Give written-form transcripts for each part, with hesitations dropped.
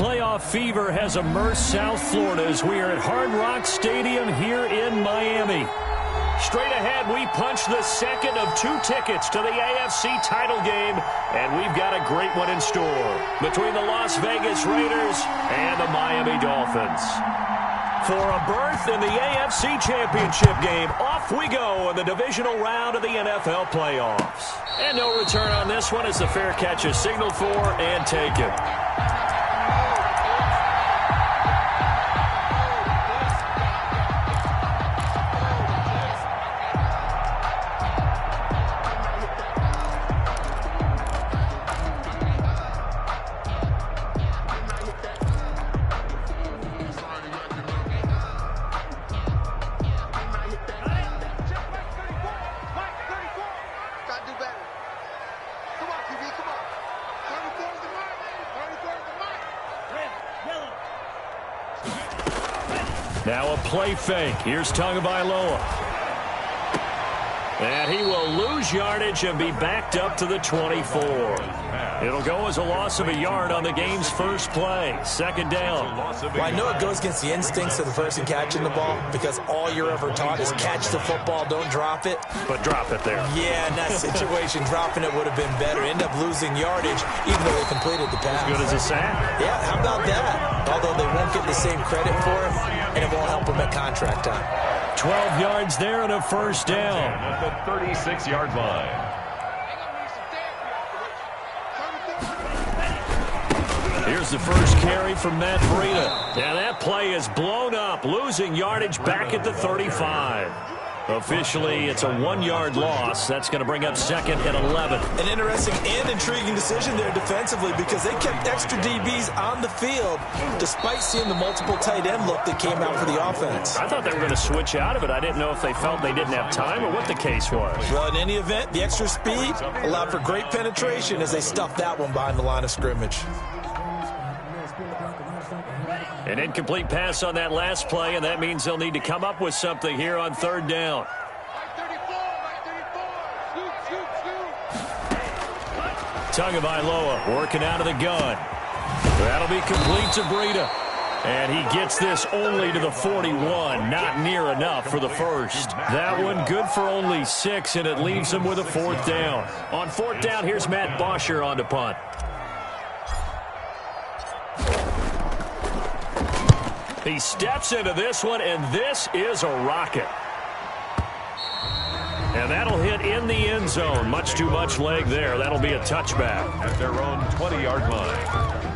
Playoff fever has immersed South Florida as we are at Hard Rock Stadium here in Miami. Straight ahead, we punch the second of 2 tickets to the AFC title game, and we've got a great one in store between the Las Vegas Raiders and the Miami Dolphins. For a berth in the AFC Championship game, off we go in the divisional round of the NFL playoffs. And no return on this one as the fair catch is signaled for and taken. Now a play fake. Here's Tagovailoa. And he will lose yardage and be backed up to the 24. It'll go as a loss of a yard on the game's first play. Second down. Well, I know it goes against the instincts of the person catching the ball because all you're ever taught is catch the football, don't drop it. But drop it there. Yeah, in that situation, dropping it would have been better. End up losing yardage even though they completed the pass. As good as a sack. Yeah, how about that? Although they won't get the same credit for it, and it won't help them at contract time. 12 yards there and a first down. At the 36-yard line. Here's the first carry from Matt Breida. And that play is blown up, losing yardage back at the 35. Officially, it's a 1-yard loss. That's going to bring up second and 11. An interesting and intriguing decision there defensively because they kept extra DBs on the field despite seeing the multiple tight end look that came out for the offense. I thought they were going to switch out of it. I didn't know if they felt they didn't have time or what the case was. Well, in any event, the extra speed allowed for great penetration as they stuffed that one behind the line of scrimmage. An incomplete pass on that last play, and that means they'll need to come up with something here on third down. Tagovailoa working out of the gun. That'll be complete to Breida. And he gets this only to the 41. Not near enough for the first. That one good for only 6, and it leaves him with a fourth down. On fourth down, here's Matt Bosher on to punt. He steps into this one, and this is a rocket. And that'll hit in the end zone. Much too much leg there. That'll be a touchback. At their own 20-yard line.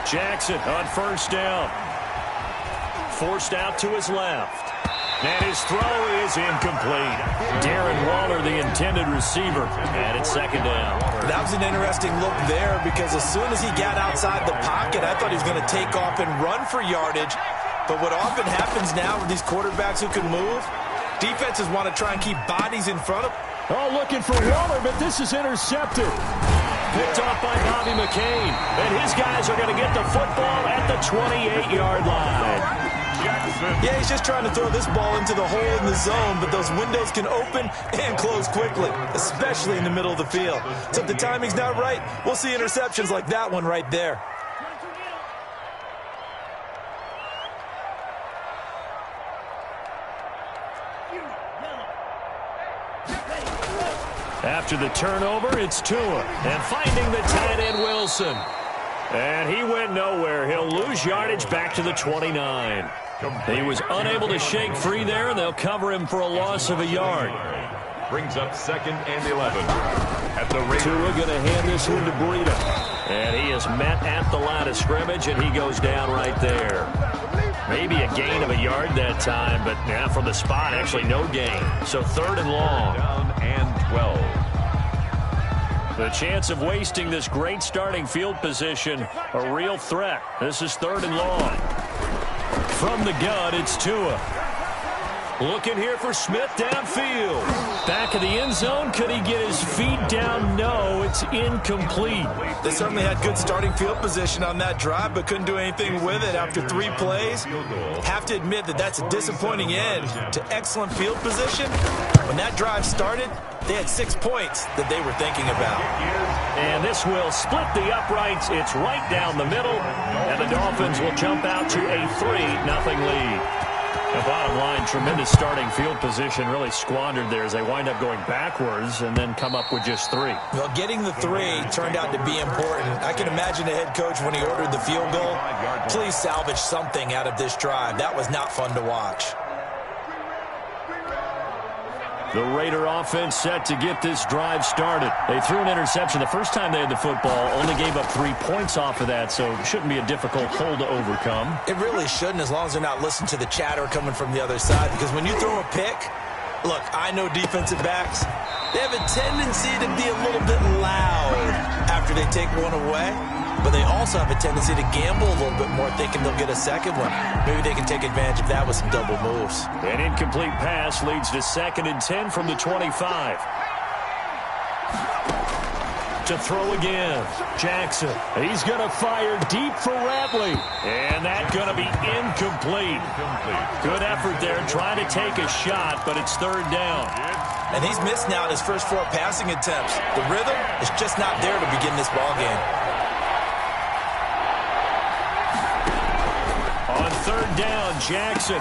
Jackson on first down. Forced out to his left. And his throw is incomplete. Darren Waller, the intended receiver, and it's second down. That was an interesting look there because as soon as he got outside the pocket, I thought he was going to take off and run for yardage. But what often happens now with these quarterbacks who can move, defenses want to try and keep bodies in front of them. Oh, looking for Waller, but this is intercepted. Picked off by Bobby McCain. And his guys are going to get the football at the 28-yard line. Yeah, he's just trying to throw this ball into the hole in the zone, but those windows can open and close quickly, especially in the middle of the field. So if the timing's not right, we'll see interceptions like that one right there. After the turnover, it's Tua. And finding the tight end, Wilson. And he went nowhere. He'll lose yardage back to the 29. He was unable to shake free there, and they'll cover him for a loss of a yard. Brings up second and 11. At the Raiders. Tua going to hand this one to Breida. And he is met at the line of scrimmage, and he goes down right there. Maybe a gain of a yard that time, but yeah, from the spot, actually no gain. So third and long. Down and 12. The chance of wasting this great starting field position, a real threat. This is third and long. From the gun, it's Tua. Looking here for Smith downfield. Back of the end zone. Could he get his feet down? No, it's incomplete. They certainly had good starting field position on that drive, but couldn't do anything with it after 3 plays. Have to admit that that's a disappointing end to excellent field position. When that drive started, they had 6 points that they were thinking about. And this will split the uprights. It's right down the middle. And the Dolphins will jump out to a 3-0 lead. The bottom line, tremendous starting field position, really squandered there as they wind up going backwards and then come up with just 3. Well, getting the 3 turned out to be important. I can imagine the head coach when he ordered the field goal. Please salvage something out of this drive. That was not fun to watch. The Raider offense set to get this drive started. They threw an interception the first time they had the football, only gave up 3 points off of that, so it shouldn't be a difficult hole to overcome. It really shouldn't, as long as they're not listening to the chatter coming from the other side, because when you throw a pick, look, I know defensive backs, they have a tendency to be a little bit loud after they take one away, but they also have a tendency to gamble a little bit more, thinking they'll get a second one. Maybe they can take advantage of that with some double moves. An incomplete pass leads to 2nd and 10 from the 25. To throw again, Jackson. He's going to fire deep for Ratley. And that's going to be incomplete. Good effort there, trying to take a shot, but it's 3rd down. And he's missed now in his first 4 passing attempts. The rhythm is just not there to begin this ball game. On 3rd down, Jackson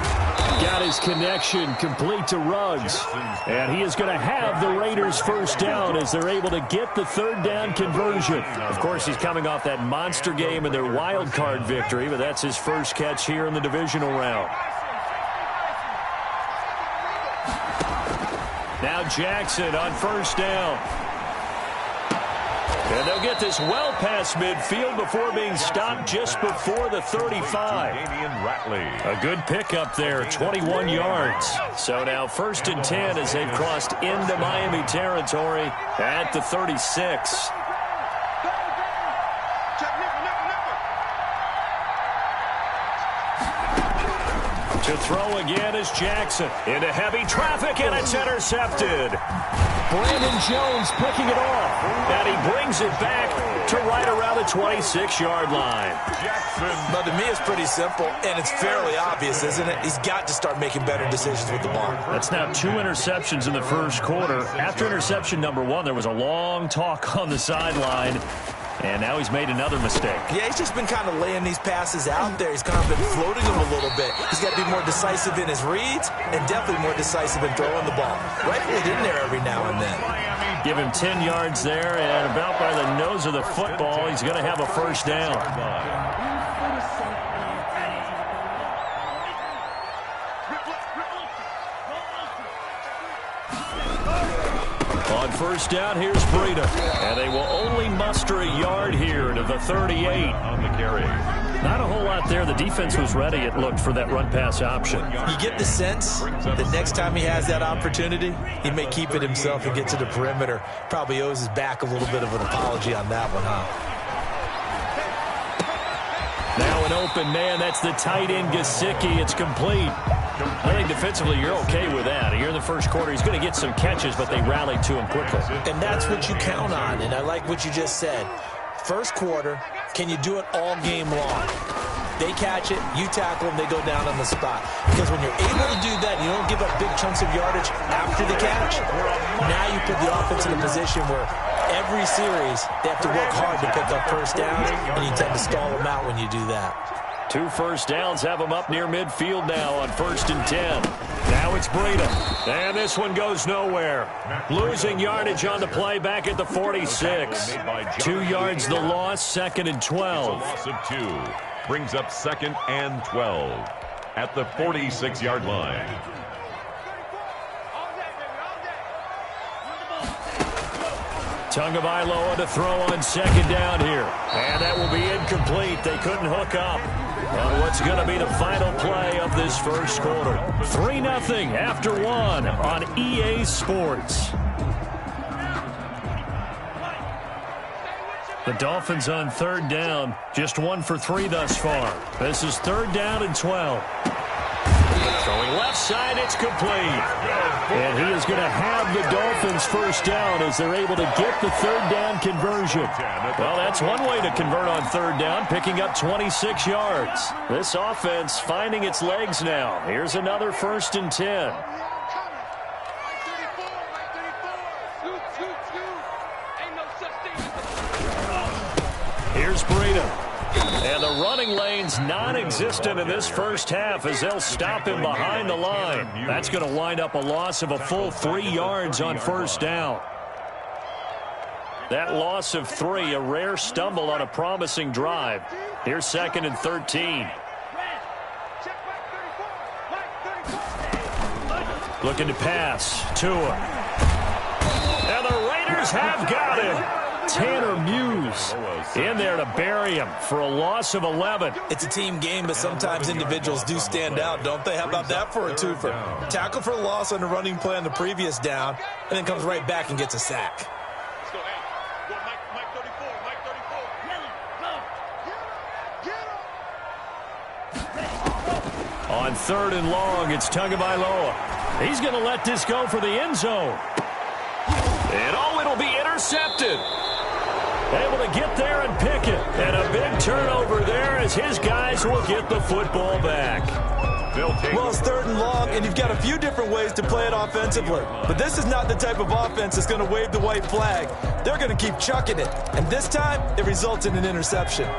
got his connection complete to Ruggs. And he is going to have the Raiders' first down as they're able to get the 3rd down conversion. Of course, he's coming off that monster game in their wild card victory, but that's his first catch here in the divisional round. Now Jackson on 1st down. And they'll get this well past midfield before being stopped just before the 35. A good pickup there, 21 yards. So now 1st and 10 as they've crossed into Miami territory at the 36. To throw again is Jackson. Into heavy traffic, and it's intercepted. Brandon Jones picking it off. And he brings it back to right around the 26-yard line. But to me, it's pretty simple, and it's fairly obvious, isn't it? He's got to start making better decisions with the ball. That's now 2 interceptions in the first quarter. After interception number 1, there was a long talk on the sideline. And now he's made another mistake. Yeah, he's just been kind of laying these passes out there. He's kind of been floating them a little bit. He's got to be more decisive in his reads and definitely more decisive in throwing the ball. Rifle it in there every now and then. Give him 10 yards there, and about by the nose of the football, he's going to have a first down. On 1st down, here's Breida. And they will only muster a yard here to the 38. On the carry. Not a whole lot there. The defense was ready, it looked, for that run-pass option. You get the sense that next time he has that opportunity, he may keep it himself and get to the perimeter. Probably owes his back a little bit of an apology on that one, huh? Now an open man. That's the tight end, Gesicki. It's complete. I think defensively you're okay with that. Here in the first quarter, he's going to get some catches, but they rallied to him quickly. And that's what you count on, and I like what you just said. First quarter, can you do it all game long? They catch it, you tackle them, they go down on the spot. Because when you're able to do that, you don't give up big chunks of yardage after the catch. Now you put the offense in a position where every series they have to work hard to pick up first downs, and you tend to stall them out when you do that. 2 first downs have them up near midfield now on 1st and 10. Now it's Breida. And this one goes nowhere. Losing yardage on the play back at the 46. 2 yards the loss, 2nd and 12. Loss of 2 brings up 2nd and 12 at the 46-yard line. Tagovailoa to throw on 2nd down here. And that will be incomplete. They couldn't hook up on what's going to be the final play of this first quarter. 3-0 after 1 on EA Sports. The Dolphins on 3rd down, just 1 for 3 thus far. This is 3rd down and 12. Throw Going left side, it's complete. And he is going to have the Dolphins first down as they're able to get the third down conversion. Well, that's one way to convert on third down, picking up 26 yards. This offense finding its legs now. Here's another 1st and 10. Here's Breida. And the running lane's non-existent in this first half as they'll stop him behind the line. That's going to wind up a loss of a full 3 yards on first down. That loss of 3, a rare stumble on a promising drive. Here's 2nd and 13. Looking to pass. Tua. And the Raiders have got him. Tanner Muse in there to bury him for a loss of 11. It's a team game, but sometimes individuals do stand out, don't they? How about that for a twofer? Tackle for a loss on the running play on the previous down, and then comes right back and gets a sack. On 3rd and long, it's Tagovailoa. He's going to let this go for the end zone. And it'll be intercepted. Able to get there and pick it. And a big turnover there as his guys will get the football back. Well, it's 3rd and long, and you've got a few different ways to play it offensively. But this is not the type of offense that's going to wave the white flag. They're going to keep chucking it. And this time, it results in an interception.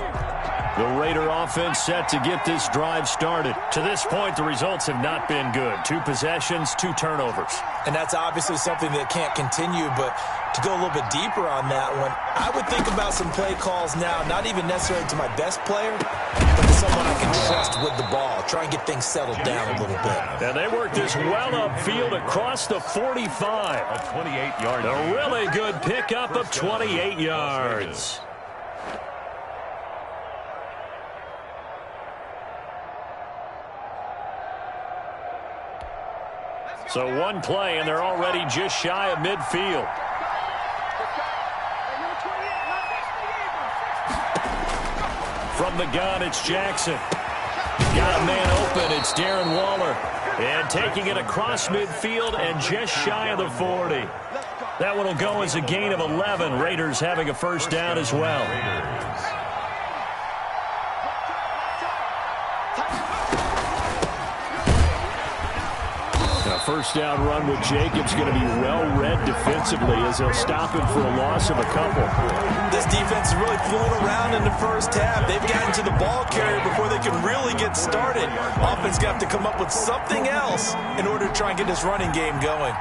The Raider offense set to get this drive started. To this point, the results have not been good. 2 possessions, 2 turnovers. And that's obviously something that can't continue, but to go a little bit deeper on that one, I would think about some play calls now, not even necessarily to my best player, but to someone I can trust with the ball. Try and get things settled down a little bit. And they work this well upfield across the 45. A 28-yard. A really good pickup of 28 yards. So one play, and they're already just shy of midfield. From the gun, it's Jackson. Got a man open. It's Darren Waller. And taking it across midfield and just shy of the 40. That one will go as a gain of 11. Raiders having a first down as well. First down run with Jacobs going to be well read defensively as they'll stop him for a loss of a couple. This defense is really fooling around in the first half. They've gotten to the ball carrier before they can really get started. Offense got to come up with something else in order to try and get this running game going.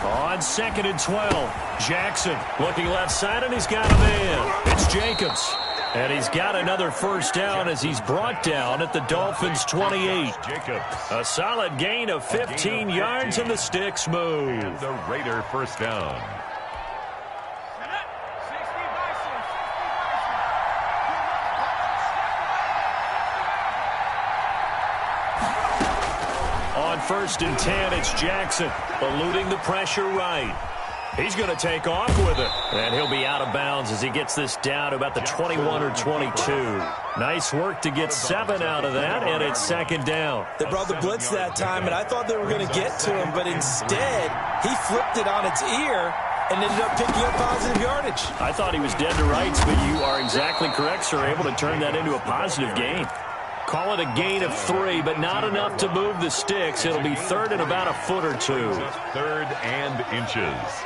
On 2nd and 12, Jackson looking left side, and he's got a man. It's Jacobs. And he's got another first down as he's brought down at the Dolphins' 28. Jacobs. A solid gain of 15 yards, and the sticks move. The Raider first down. On 1st and 10, it's Jackson, eluding the pressure right. He's going to take off with it. And he'll be out of bounds as he gets this down to about the 21 or 22. Nice work to get 7 out of that, and it's 2nd down. They brought the blitz that time, and I thought they were going to get to him, but instead, he flipped it on its ear and ended up picking up positive yardage. I thought he was dead to rights, but you are exactly correct, sir. Able to turn that into a positive gain. Call it a gain of 3, but not enough to move the sticks. It'll be 3rd and about a foot or 2. 3rd and inches.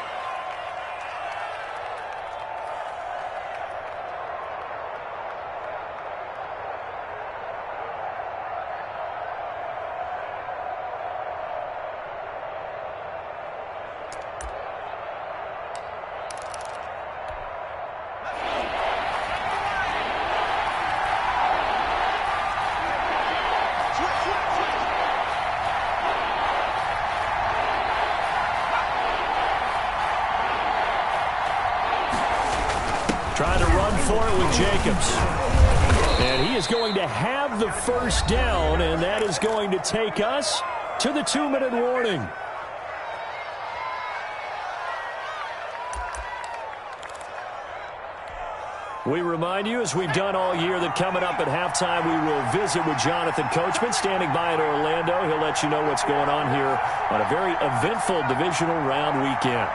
Trying to run for it with Jacobs. And he is going to have the first down, and that is going to take us to the 2-minute warning. We remind you, as we've done all year, that coming up at halftime, we will visit with Jonathan Coachman, standing by in Orlando. He'll let you know what's going on here on a very eventful divisional round weekend.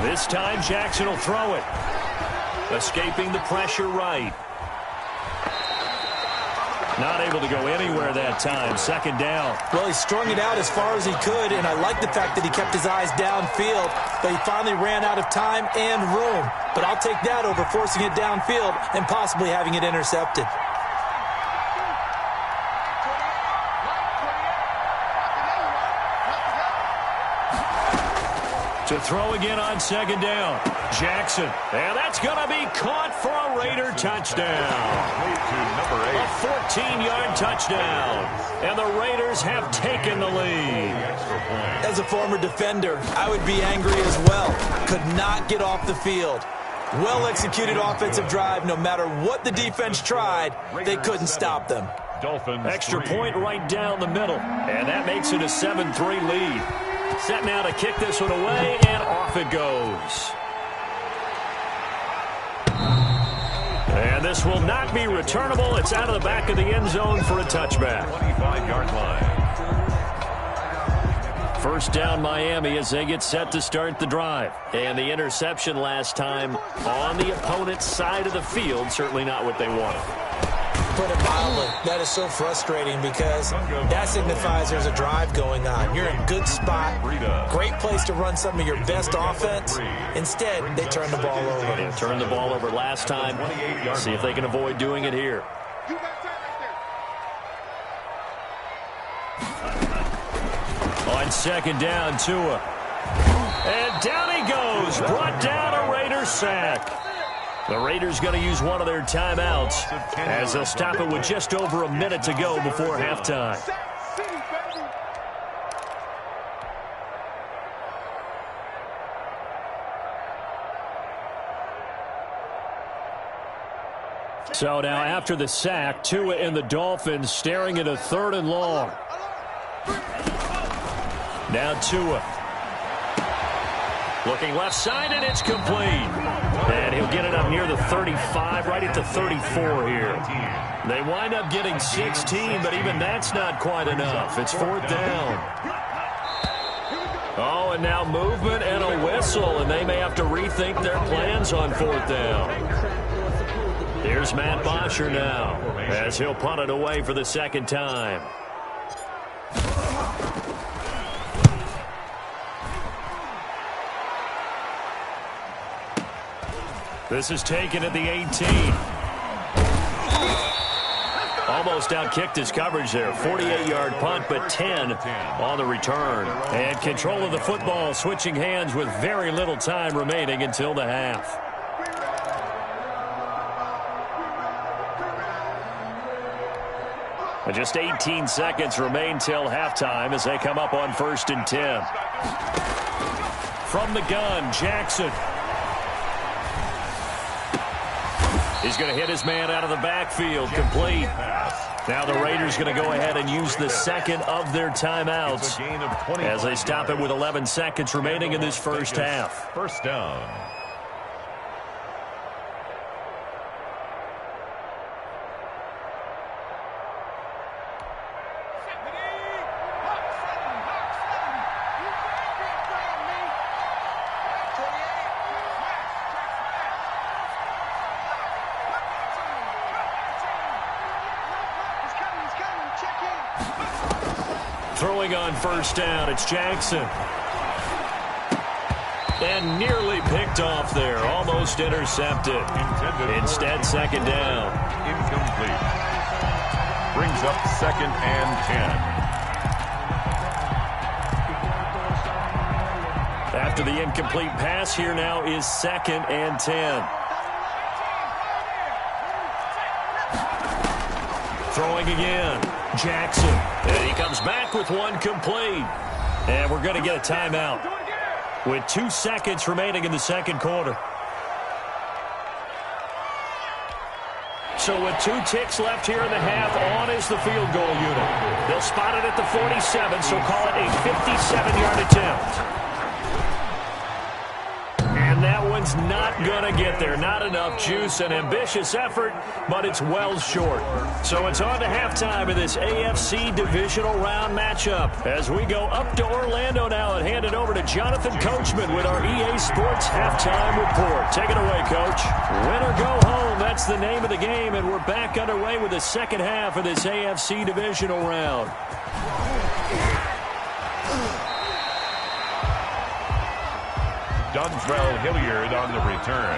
This time, Jackson will throw it. Escaping the pressure right. Not able to go anywhere that time. Second down. Well, he strung it out as far as he could, and I like the fact that he kept his eyes downfield, but he finally ran out of time and room. But I'll take that over forcing it downfield and possibly having it intercepted. To throw again on second down. Jackson. And that's going to be caught for a Raider touchdown. A 14-yard touchdown. And the Raiders have taken the lead. As a former defender, I would be angry as well. Could not get off the field. Well-executed offensive drive. No matter what the defense tried, they couldn't stop them. Dolphins extra point right down the middle. And that makes it a 7-3 lead. Set now to kick this one away, and off it goes. And this will not be returnable. It's out of the back of the end zone for a touchback. 25-yard line. First down, Miami, as they get set to start the drive. And the interception last time on the opponent's side of the field, certainly not what they wanted. Put it mildly, that is so frustrating because that signifies there's a drive going on. You're in a good spot, great place to run some of your best offense. Instead, they turn the ball over. They turned the ball over last time. See if they can avoid doing it here. On second down, Tua. And down he goes. Brought down a Raider sack. The Raiders going to use one of their timeouts as they'll stop it with just over a minute to go before halftime. So now after the sack, Tua and the Dolphins staring at a 3rd and long. Now Tua. Looking left side, and it's complete. And he'll get it up near the 35, right at the 34 here. They wind up getting 16, but even that's not quite enough. It's 4th down. Oh, and now movement and a whistle, and they may have to rethink their plans on 4th down. Here's Matt Bosher now, as he'll punt it away for the second time. This is taken at the 18. Almost outkicked his coverage there. 48-yard punt, but 10 on the return. And control of the football, switching hands with very little time remaining until the half. Just 18 seconds remain till halftime as they come up on 1st and 10. From the gun, Jackson. He's going to hit his man out of the backfield, complete. Now the Raiders going to go ahead and use the second of their timeouts as they stop it with 11 seconds remaining in this first half. First down. Throwing on first down, it's Jackson. And nearly picked off there, almost intercepted. Instead, second down. Incomplete. Brings up 2nd and 10. After the incomplete pass, here now is 2nd and 10. Throwing again. Jackson. And he comes back with one complete. And we're going to get a timeout with 2 seconds remaining in the second quarter. So with 2 ticks left here in the half, on is the field goal unit. They'll spot it at the 47, so call it a 57-yard attempt. And that one's not going to get there. Not enough juice, an ambitious effort, but it's well short. So it's on to halftime of this AFC divisional round matchup. As we go up to Orlando now and hand it over to Jonathan Coachman with our EA Sports halftime report. Take it away, Coach. Win or go home, that's the name of the game, and we're back underway with the second half of this AFC divisional round. Dontrell Hilliard on the return.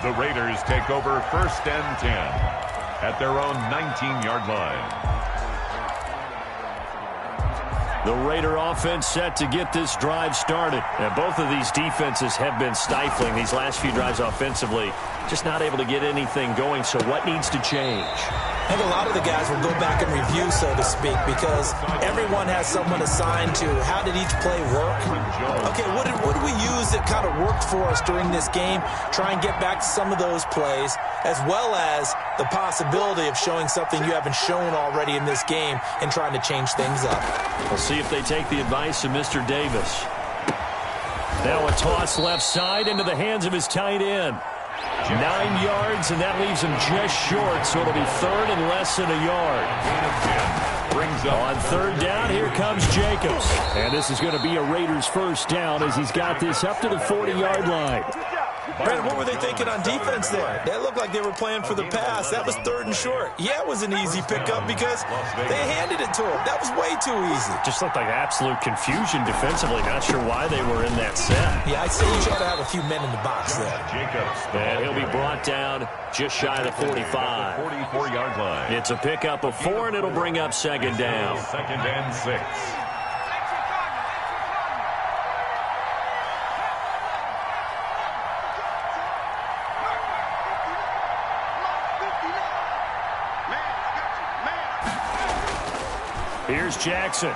The Raiders take over 1st and 10 at their own 19-yard line. The Raider offense set to get this drive started. And both of these defenses have been stifling these last few drives offensively. Just not able to get anything going, so what needs to change? I think a lot of the guys will go back and review, so to speak, because everyone has someone assigned to how did each play work. Okay, what did we use that kind of worked for us during this game? Try and get back to some of those plays, as well as the possibility of showing something you haven't shown already in this game and trying to change things up. We'll see if they take the advice of Mr. Davis. Now a toss left side into the hands of his tight end. 9 yards, and that leaves him just short, so it'll be third and less than a yard. On third down, here comes Jacobs. And this is going to be a Raiders first down as he's got this up to the 40-yard line. Brandon, what were they thinking on defense there? They looked like they were playing for the pass. That was third and short. Yeah, it was an easy pickup because they handed it to him. That was way too easy. Just looked like absolute confusion defensively. Not sure why they were in that set. Yeah, I'd say you try to have a few men in the box there. And he'll be brought down just shy of the 45. 44-yard line. It's a pickup of 4, and it'll bring up second down. 2nd and 6. Here's Jackson.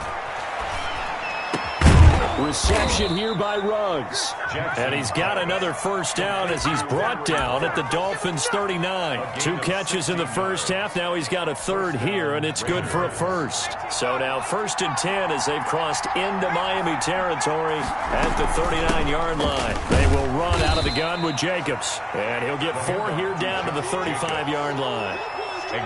Reception here by Ruggs. And he's got another first down as he's brought down at the Dolphins' 39. 2 catches in the first half. Now he's got a third here, and it's good for a first. So now 1st and 10 as they've crossed into Miami territory at the 39-yard line. They will run out of the gun with Jacobs. And he'll get 4 here down to the 35-yard line.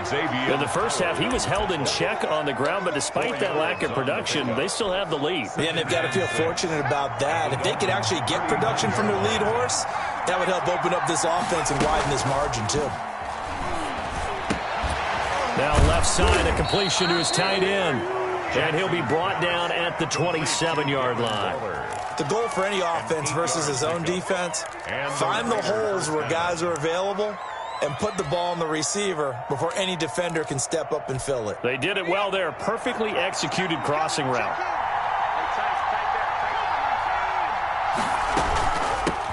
Xavier. In the first half, he was held in check on the ground, but despite that lack of production, they still have the lead. Yeah, and they've got to feel fortunate about that. If they could actually get production from their lead horse, that would help open up this offense and widen this margin, too. Now left side, a completion to his tight end. And he'll be brought down at the 27-yard line. The goal for any offense versus his own defense, find the holes where guys are available and put the ball on the receiver before any defender can step up and fill it. They did it well there. Perfectly executed crossing route.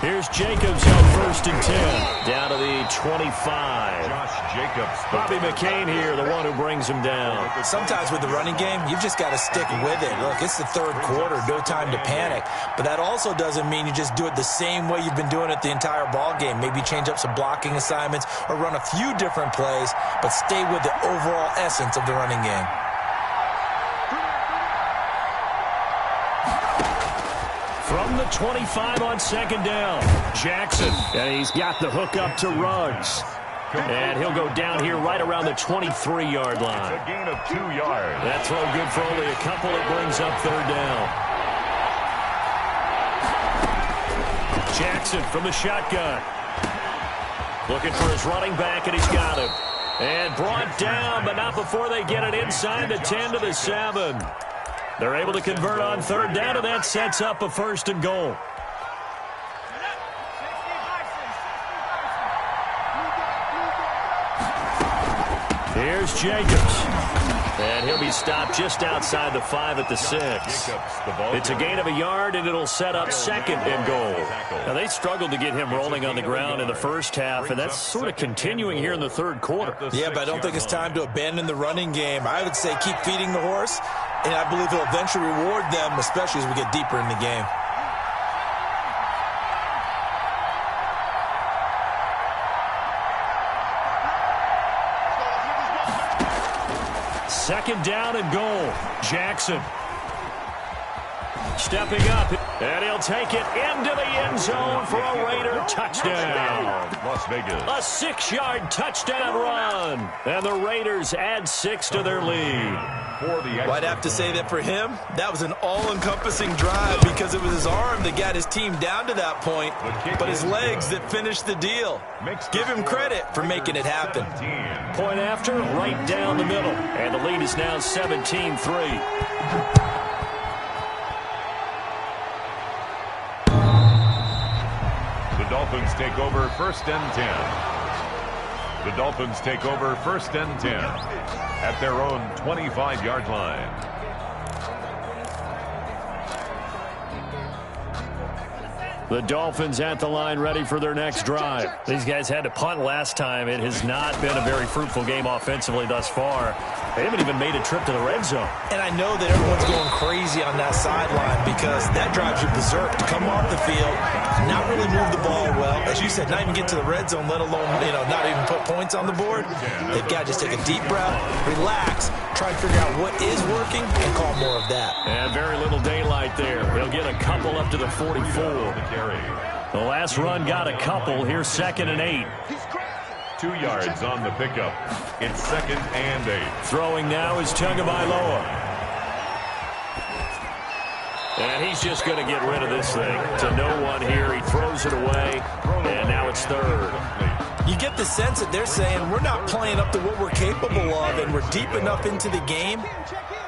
Here's Jacobs on 1st and 10. Down to the 25. Josh Jacobs. Bobby McCain here, the one who brings him down. Sometimes with the running game, you've just got to stick with it. Look, it's the third quarter, no time to panic. But that also doesn't mean you just do it the same way you've been doing it the entire ball game. Maybe change up some blocking assignments or run a few different plays, but stay with the overall essence of the running game. From the 25 on 2nd down, Jackson. And he's got the hook up to Ruggs. And he'll go down here right around the 23-yard line. It's a gain of 2 yards. That throw good for only a couple. It brings up third down. Jackson from the shotgun. Looking for his running back, and he's got him. And brought down, but not before they get it inside the 10 to the 7. They're able to convert on third down, and that sets up a 1st and goal. Here's Jacobs. And he'll be stopped just outside the 5 at the 6. It's a gain of a yard, and it'll set up 2nd and goal. Now, they struggled to get him rolling on the ground in the first half, and that's sort of continuing here in the third quarter. Yeah, but I don't think it's time to abandon the running game. I would say keep feeding the horse, and I believe he'll eventually reward them, especially as we get deeper in the game. Second down and goal. Jackson. Stepping up, and he'll take it into the end zone for a Raider touchdown. Las Vegas. A 6-yard touchdown run, and the Raiders add 6 to their lead. Well, I'd have to say that for him, that was an all-encompassing drive because it was his arm that got his team down to that point, but his legs that finished the deal. Give him credit for making it happen. Point after, right down the middle, and the lead is now 17-3. The Dolphins take over 1st and 10. The Dolphins take over 1st and 10 at their own 25-yard line. The Dolphins at the line, ready for their next drive. These guys had to punt last time. It has not been a very fruitful game offensively thus far. They haven't even made a trip to the red zone. And I know that everyone's going crazy on that sideline because that drives you berserk to come off the field, not really move the ball well. As you said, not even get to the red zone, let alone, not even put points on the board. They've got to just take a deep breath, relax, try and figure out what is working, and call more of that. And very little daylight there. He'll get a couple up to the 44. The last run got a couple. Here's 2nd and 8. 2 yards on the pickup. It's 2nd and 8. Throwing now is Tagovailoa. And he's just going to get rid of this thing. To no one here. He throws it away. And now it's 3rd. You get the sense that they're saying we're not playing up to what we're capable of, and we're deep enough into the game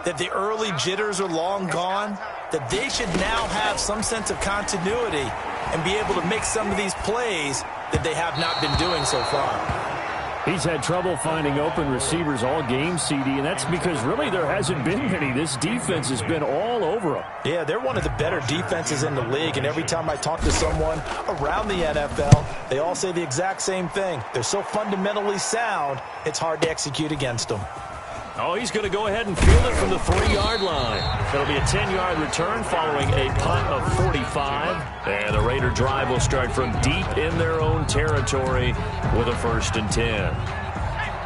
that the early jitters are long gone, that they should now have some sense of continuity and be able to make some of these plays that they have not been doing so far. He's had trouble finding open receivers all game, CD, and that's because really there hasn't been many. This defense has been all over him. Yeah, they're one of the better defenses in the league, and every time I talk to someone around the NFL, they all say the exact same thing. They're so fundamentally sound, it's hard to execute against them. Oh, he's going to go ahead and field it from the 3-yard line. It'll be a 10-yard return following a punt of 45. And the Raider drive will start from deep in their own territory with a 1st and 10.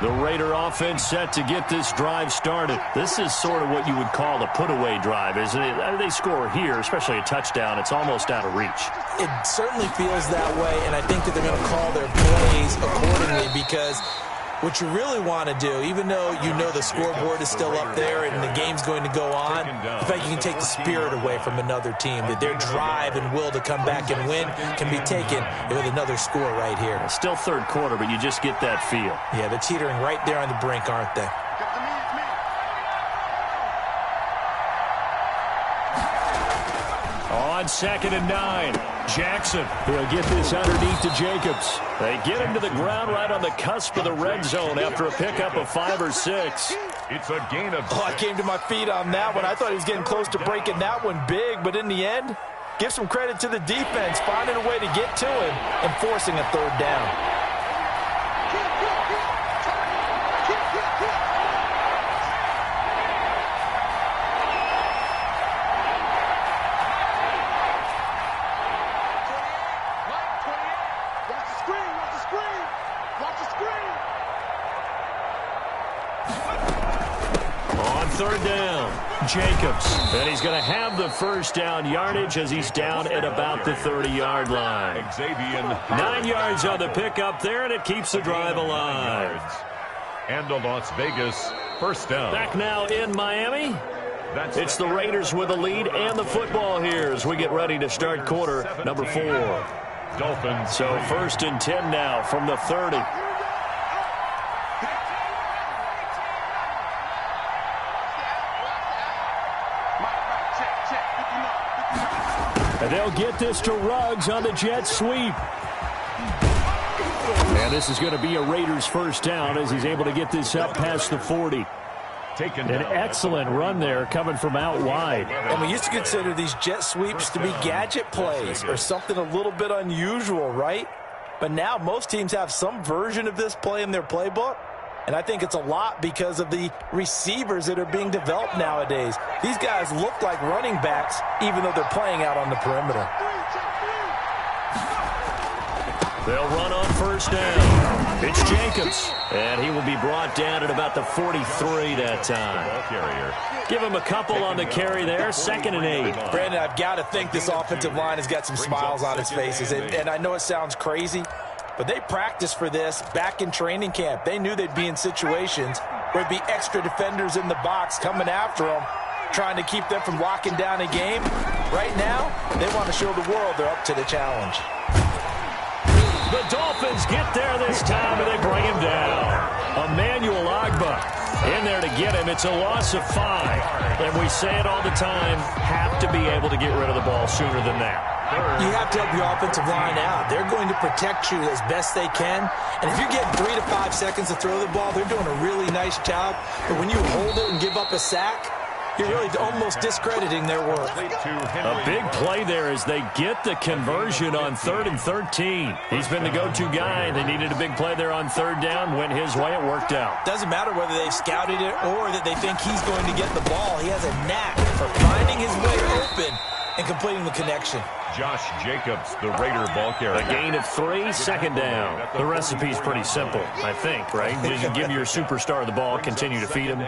The Raider offense set to get this drive started. This is sort of what you would call a put-away drive, isn't it? They score here, especially a touchdown. It's almost out of reach. It certainly feels that way, and I think that they're going to call their plays accordingly because what you really want to do, even though you know the scoreboard is still up there and the game's going to go on, in fact, you can take the spirit away from another team, that their drive and will to come back and win can be taken with another score right here. Still 3rd quarter, but you just get that feel. Yeah, they're teetering right there on the brink, aren't they? On 2nd and 9, Jackson. He'll get this underneath to Jacobs. They get him to the ground right on the cusp of the red zone after a pickup of 5 or 6. It's a gain of 6. I came to my feet on that one. I thought he was getting close to breaking that one big, but in the end, give some credit to the defense, finding a way to get to him and forcing a 3rd down. On 3rd down, Jacobs. And he's going to have the 1st down yardage as he's down at about the 30-yard line. Xavier 9 yards on the pickup there, and it keeps the drive alive. And a Las Vegas 1st down. Back now in Miami. It's the Raiders with the lead and the football here as we get ready to start quarter number 4. Dolphins. So 1st and 10 now from the 30. And they'll get this to Ruggs on the jet sweep. And this is going to be a Raiders 1st down as he's able to get this up past the 40. An excellent run there coming from out wide. And we used to consider these jet sweeps to be gadget plays or something a little bit unusual, right? But now most teams have some version of this play in their playbook. And I think it's a lot because of the receivers that are being developed nowadays. These guys look like running backs even though they're playing out on the perimeter. They'll run on 1st down. It's Jacobs. And he will be brought down at about the 43 that time. Ball carrier. Give him a couple on the carry there. 2nd and 8. Brandon, I've got to think this offensive line has got some smiles on its faces. And I know it sounds crazy, but they practiced for this back in training camp. They knew they'd be in situations where there'd be extra defenders in the box coming after them, trying to keep them from locking down a game. Right now, they want to show the world they're up to the challenge. The Dolphins get there this time, and they bring him down. Emmanuel Ogbah in there to get him. It's a loss of 5. And we say it all the time, have to be able to get rid of the ball sooner than that. You have to help your offensive line out. They're going to protect you as best they can. And if you're getting 3 to 5 seconds to throw the ball, they're doing a really nice job. But when you hold it and give up a sack, you're really almost discrediting their work. A big play there as they get the conversion on 3rd and 13. He's been the go-to guy. They needed a big play there on 3rd down. Went his way. It worked out. Doesn't matter whether they've scouted it or that they think he's going to get the ball. He has a knack for finding his way open and completing the connection. Josh Jacobs, the Raider ball carrier. A gain of 3, 2nd down. The recipe's pretty simple, I think, right? Just give your superstar the ball, continue to feed him.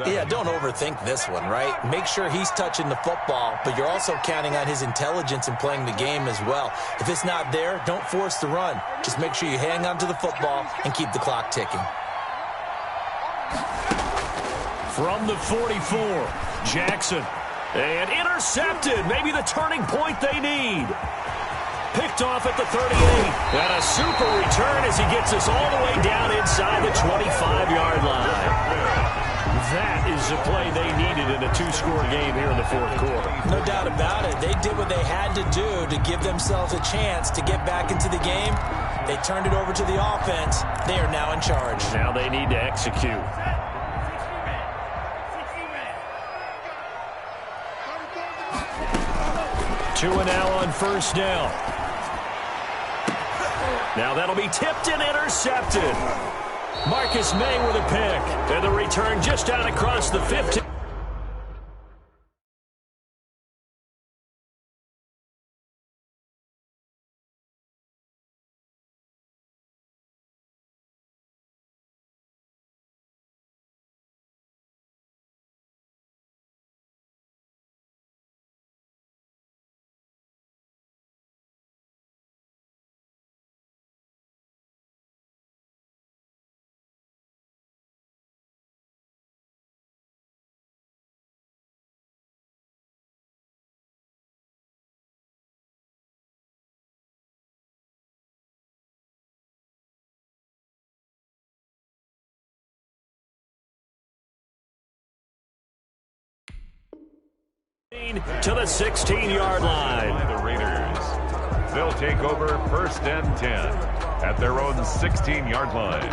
Yeah, don't overthink this one, right? Make sure he's touching the football, but you're also counting on his intelligence in playing the game as well. If it's not there, don't force the run. Just make sure you hang on to the football and keep the clock ticking. From the 44, Jackson. And intercepted. Maybe the turning point they need. Picked off at the 38. And a super return as he gets us all the way down inside the 25-yard line. That is the play they needed in a 2-score game here in the 4th quarter. No doubt about it. They did what they had to do to give themselves a chance to get back into the game. They turned it over to the offense. They are now in charge. Now they need to execute. 2 and now on 1st down. Now that'll be tipped and intercepted. Marcus May with a pick. And the return just out across the 15. To the 16-yard line. The Raiders. They'll take over 1st and 10 at their own 16-yard line.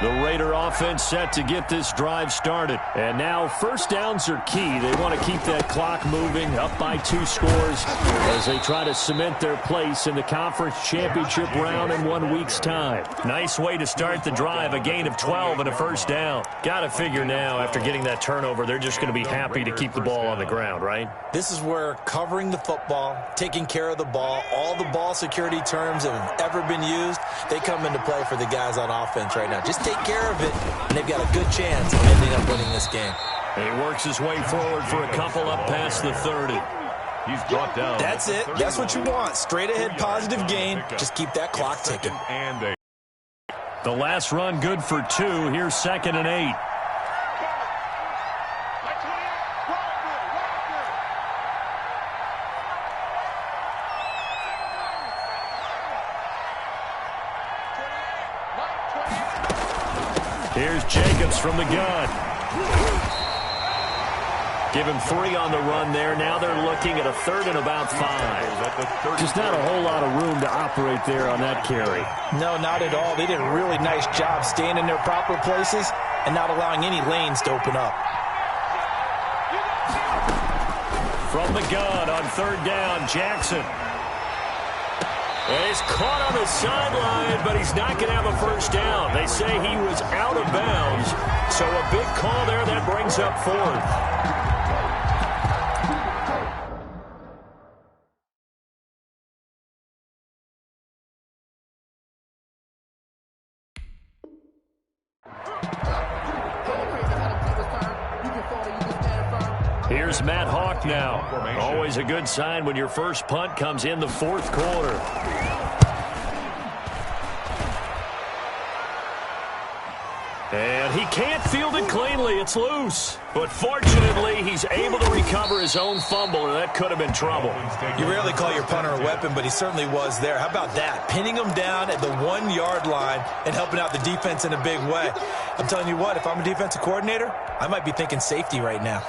The Raider offense set to get this drive started. And now 1st downs are key. They want to keep that clock moving, up by 2 scores as they try to cement their place in the conference championship round in 1 week's time. Nice way to start the drive, a gain of 12 and a 1st down. Got to figure now, after getting that turnover, they're just going to be happy to keep the ball on the ground, right? This is where covering the football, taking care of the ball, all the ball security terms that have ever been used, they come into play for the guys on offense right now. Just take care of it, and they've got a good chance of ending up winning this game. And he works his way forward for a couple up past the 30. He's brought down. That's it. That's what you want. Straight ahead positive gain. Just keep that clock ticking. The last run good for 2. Here's 2nd and 8. Here's Jacobs from the gun. Give him 3 on the run there. Now they're looking at a 3rd and about 5. Just not a whole lot of room to operate there on that carry. No, not at all. They did a really nice job staying in their proper places and not allowing any lanes to open up. From the gun on 3rd down, Jackson. And he's caught on the sideline, but he's not going to have a 1st down. They say he was out of bounds, so a big call there that brings up 4th. is Matt Hawk now. Always a good sign when your first punt comes in the fourth quarter. And he can't field it cleanly. It's loose. But fortunately, he's able to recover his own fumble, or that could have been trouble. You rarely call your punter a weapon, but he certainly was there. How about that? Pinning him down at the 1-yard line and helping out the defense in a big way. I'm telling you what, if I'm a defensive coordinator, I might be thinking safety right now.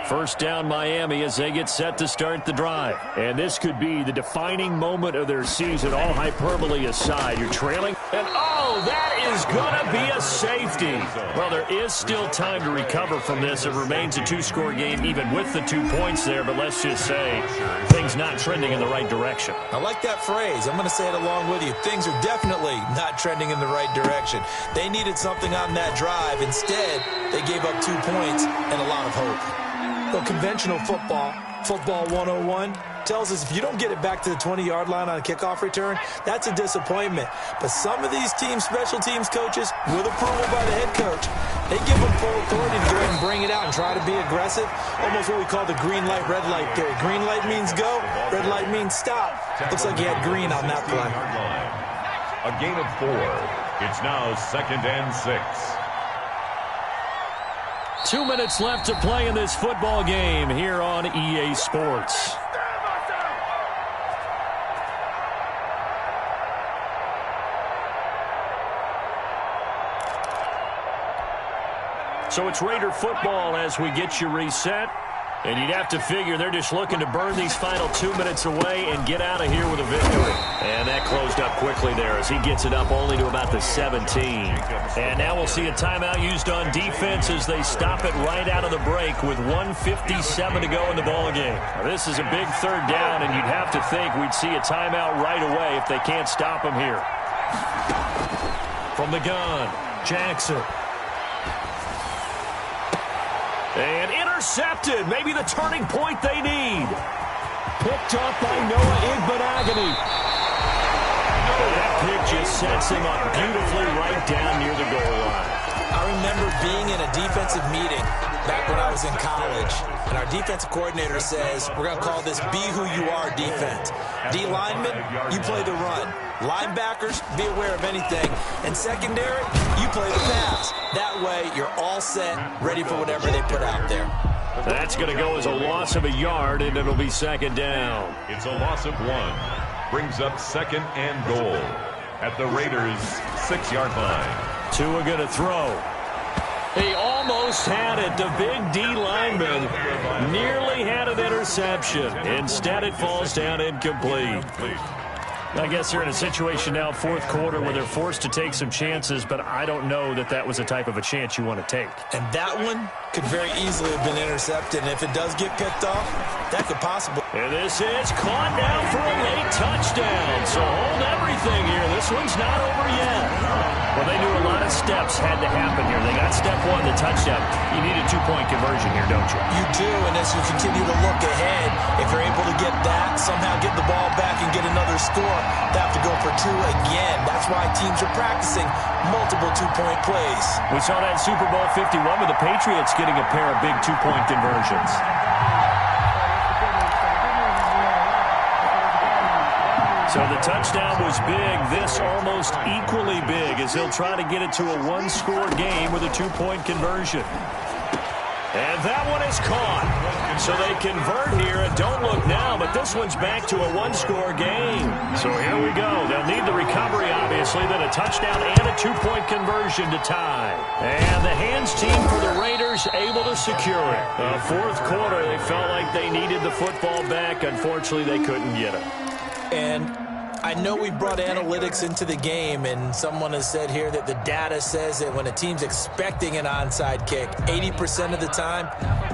First down Miami as they get set to start the drive. And this could be the defining moment of their season, all hyperbole aside. You're trailing, and oh, that is going to be a safety. Well, there is still time to recover from this. It remains a 2-score game even with the 2 points there, but let's just say things not trending in the right direction. I like that phrase. I'm going to say it along with you. Things are definitely not trending in the right direction. They needed something on that drive. Instead, they gave up 2 points and a lot of hope. Well, conventional football 101, tells us if you don't get it back to the 20-yard line on a kickoff return, that's a disappointment. But some of these special teams coaches, with approval by the head coach, they give them full authority to go ahead and bring it out and try to be aggressive. Almost what we call the green light, red light theory. Green light means go, red light means stop. Looks like he had green on that play. A gain of 4. It's now 2nd and 6. 2 minutes left to play in this football game here on EA Sports. So it's Raider football as we get you reset. And you'd have to figure they're just looking to burn these final 2 minutes away and get out of here with a victory. And that closed up quickly there as he gets it up only to about the 17. And now we'll see a timeout used on defense as they stop it right out of the break with 1:57 to go in the ballgame. This is a big third down, and you'd have to think we'd see a timeout right away if they can't stop him here. From the gun, Jackson. And intercepted. Maybe the turning point they need. Picked up by Noah Igbenogany. That pick just sets him up beautifully right down near the goal line. I remember being in a defensive meeting back when I was in college, and our defensive coordinator says, we're going to call this be who you are defense. D linemen, you play the run. Linebackers, be aware of anything. And secondary, you play the pass. That way, you're all set, ready for whatever they put out there. That's going to go as a loss of a yard, and it'll be second down. It's a loss of 1. Brings up 2nd and goal at the Raiders' 6-yard line. Tua going to throw. He almost had it. The big D lineman nearly had an interception. Instead, it falls down incomplete. I guess they're in a situation now, fourth quarter, where they're forced to take some chances, but I don't know that that was the type of a chance you want to take. And that one could very easily have been intercepted, and if it does get picked off, that could possibly. And this is caught now for a late touchdown. So hold everything here. This one's not over yet. Well, they knew a lot of steps had to happen here. They got step 1, the touchdown. You need a 2-point conversion here, don't you? You do, and as you continue to look ahead, if you're able to get that, somehow get the ball back and get another score, they have to go for 2 again. That's why teams are practicing multiple 2-point plays. We saw that Super Bowl 51 with the Patriots getting a pair of big 2-point conversions. So the touchdown was big. This almost equally big as they'll try to get it to a 1-score game with a 2-point conversion. And that one is caught. So they convert here, and don't look now, but this one's back to a 1-score game. So here we go. They'll need the recovery, obviously, then a touchdown and a 2-point conversion to tie. And the hands team for the Raiders able to secure it. Fourth quarter, they felt like they needed the football back. Unfortunately, they couldn't get it. And I know we brought analytics into the game, and someone has said here that the data says that when a team's expecting an onside kick, 80% of the time,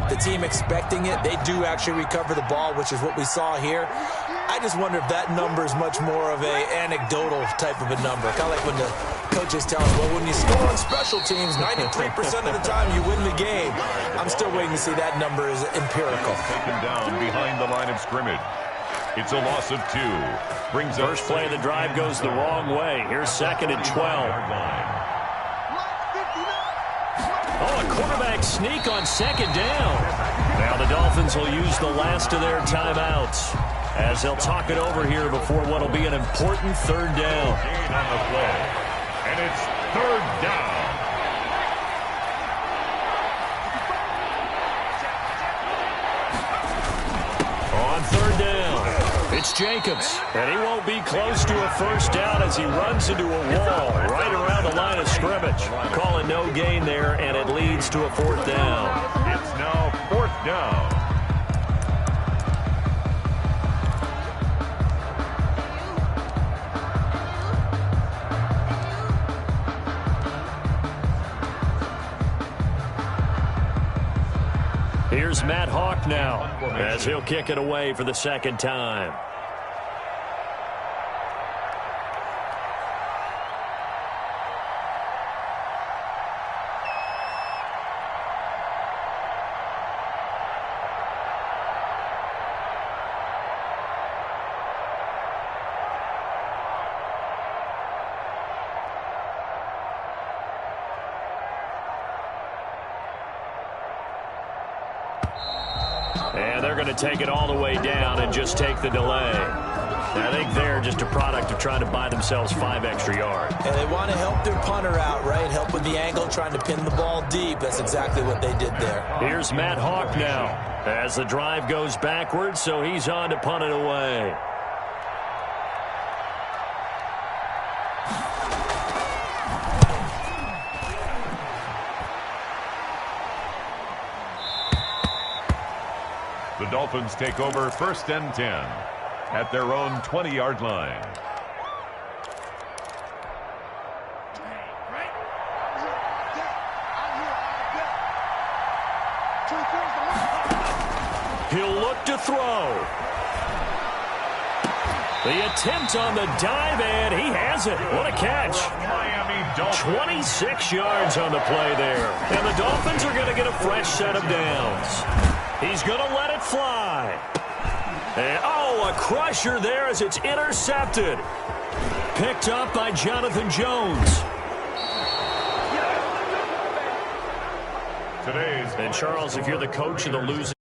the team expecting it, they do actually recover the ball, which is what we saw here. I just wonder if that number is much more of an anecdotal type of a number. Kind of like when the coaches tell us, well, when you score on special teams, 93% of the time you win the game. I'm still waiting to see that number is empirical. Taken down behind the line of scrimmage. It's a loss of 2. Brings up first play of the drive goes the wrong way. Here's 2nd and 12. Oh, a quarterback sneak on 2nd down. Now the Dolphins will use the last of their timeouts as they'll talk it over here before what will be an important third down. Gain on the play, and it's third down. On third down, it's Jacobs, and he won't be close to a first down as he runs into a wall right around the line of scrimmage. Call it no gain there, and it leads to a fourth down. It's now fourth down. Here's Matt Hawk now as he'll kick it away for the second time. And they're going to take it all the way down and just take the delay. I think they're just a product of trying to buy themselves 5 extra yards. And they want to help their punter out, right? Help with the angle, trying to pin the ball deep. That's exactly what they did there. Here's Matt Hawk now as the drive goes backwards, so he's on to punt it away. The Dolphins take over first and 10 at their own 20-yard line. He'll look to throw. The attempt on the dive, and he has it. What a catch. Miami Dolphins. 26 yards on the play there. And the Dolphins are going to get a fresh set of downs. He's going to let it fly. And, oh, a crusher there as it's intercepted. Picked up by Jonathan Jones. Today's And, Charles, if you're the coach of the losing